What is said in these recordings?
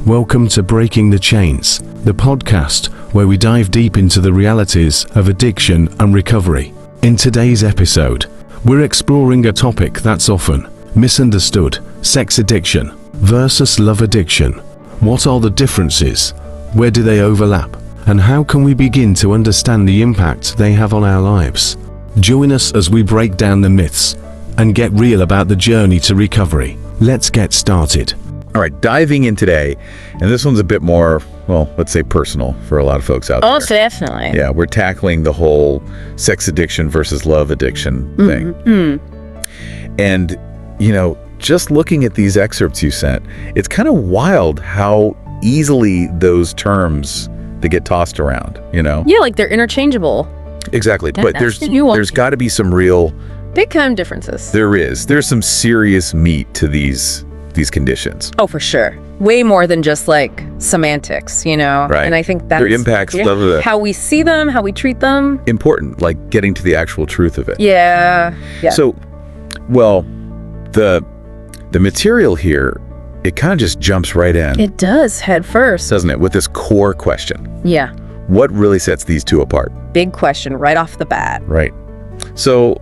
Welcome to Breaking the Chains, the podcast where we dive deep into the realities of addiction and recovery. In today's episode, we're exploring a topic that's often misunderstood: sex addiction versus love addiction. What are the differences? Where do they overlap? And how can we begin to understand the impact they have on our lives? Join us as we break down the myths and get real about the journey to recovery. Let's get started. All right, diving in today, and this one's a bit more, well, let's say personal for a lot of folks out there. Oh, definitely. Yeah, we're tackling the whole sex addiction versus love addiction thing. And, you know, just looking at these excerpts you sent, it's kind of wild how easily those terms, they get tossed around, you know? Yeah, like they're interchangeable. Exactly, but that's there's got to be some real... Big time differences. There's some serious meat to these conditions. Oh, for sure. Way more than just like semantics, you know? Right. And I think that's... Their impacts, how we see them, how we treat them. Important, like getting to the actual truth of it. Yeah. So, well, the material here, it kind of just jumps right in. It does, head first. Doesn't it? With this core question. Yeah. What really sets these two apart? Big question right off the bat. Right. So,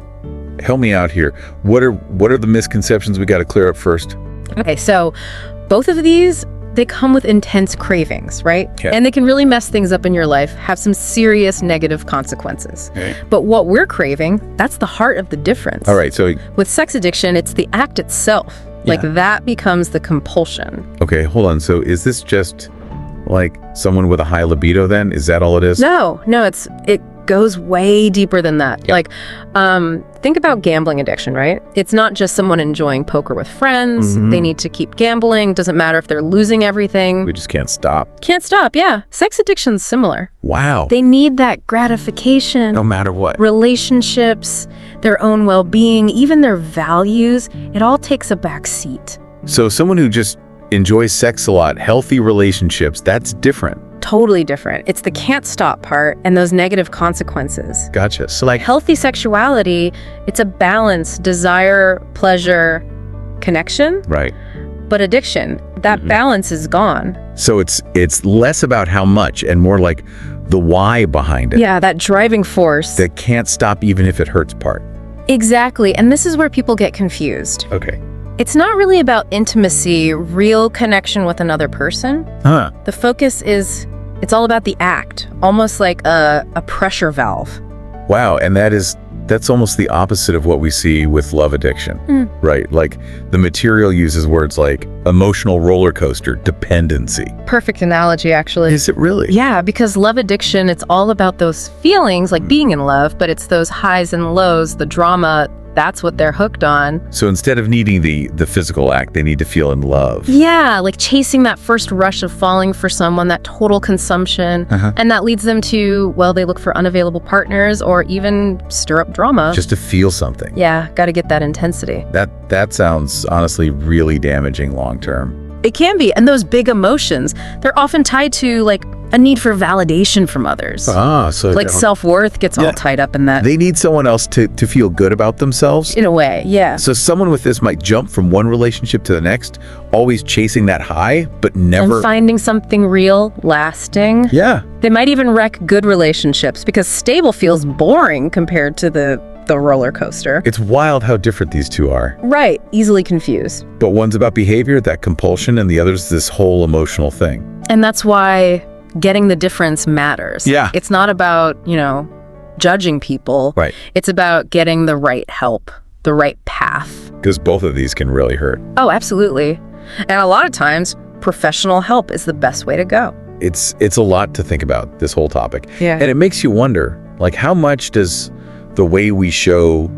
help me out here. What are the misconceptions we got to clear up first? Okay, so both of these, they come with intense cravings, right? Okay. And they can really mess things up in your life, have some serious negative consequences. Okay. But what we're craving, that's the heart of the difference. All right, so, With sex addiction, it's the act itself. Like that becomes the compulsion. okay, hold on. So, is this just like someone with a high libido then? Is that all it is? No, it goes way deeper than that. Yep. Like, think about gambling addiction, right? It's not just someone enjoying poker with friends. They need to keep gambling. Doesn't matter if they're losing everything. We just can't stop. Can't stop, yeah. Sex addiction's similar. Wow. They need that gratification. No matter what. Relationships, their own well-being, even their values, it all takes a back seat. So, someone who just enjoys sex a lot, healthy relationships, that's different. Totally different. It's the can't stop part and those negative consequences. Gotcha. So, like, Healthy sexuality, it's a balance, desire, pleasure, connection. right. But addiction, that balance is gone. So it's less about how much and more like the why behind it. Yeah, that driving force. That can't stop even if it hurts part. Exactly. And this is where people get confused. Okay. It's not really about intimacy, real connection with another person. Huh. The focus is, it's all about the act, almost like a pressure valve. Wow. And that's almost the opposite of what we see with love addiction, right? Like the material uses words like emotional roller coaster, dependency. Perfect analogy, actually. Is it really? Yeah, because love addiction, it's all about those feelings, like being in love, but it's those highs and lows, the drama, that's what they're hooked on. So instead of needing the physical act, they need to feel in love. Yeah, like chasing that first rush of falling for someone, that total consumption. And that leads them to, well, they look for unavailable partners or even stir up drama. Just to feel something. Yeah, got to get that intensity. That sounds honestly really damaging long term. It can be. And those big emotions, they're often tied to like a need for validation from others. So Like self-worth gets all tied up in that. they need someone else to feel good about themselves. In a way, yeah. So someone with this might jump from one relationship to the next, always chasing that high, but never... And finding something real, lasting. Yeah. They might even wreck good relationships because stable feels boring compared to the roller coaster. It's wild how different these two are. Right, easily confused. But one's about behavior, that compulsion, and the other's this whole emotional thing. And that's why getting the difference matters. Yeah. It's not about, judging people. Right. It's about getting the right help, the right path. Because both of these can really hurt. Oh, absolutely. And a lot of times, professional help is the best way to go. It's a lot to think about, this whole topic. Yeah. And it makes you wonder, like, how much does the way we show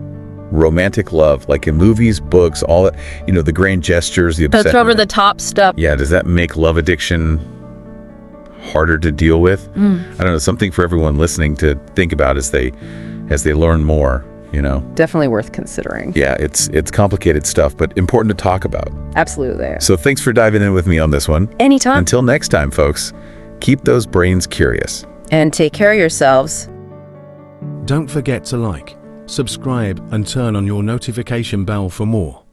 romantic love, like in movies, books, all that, the grand gestures, the obsession. That's over the top stuff. Yeah, does that make love addiction harder to deal with? I don't know, something for everyone listening to think about as they learn more, Definitely worth considering. Yeah, it's complicated stuff, but important to talk about. Absolutely. So thanks for diving in with me on this one. Anytime. Until next time, folks, keep those brains curious. And take care of yourselves. Don't forget to like, subscribe, and turn on your notification bell for more.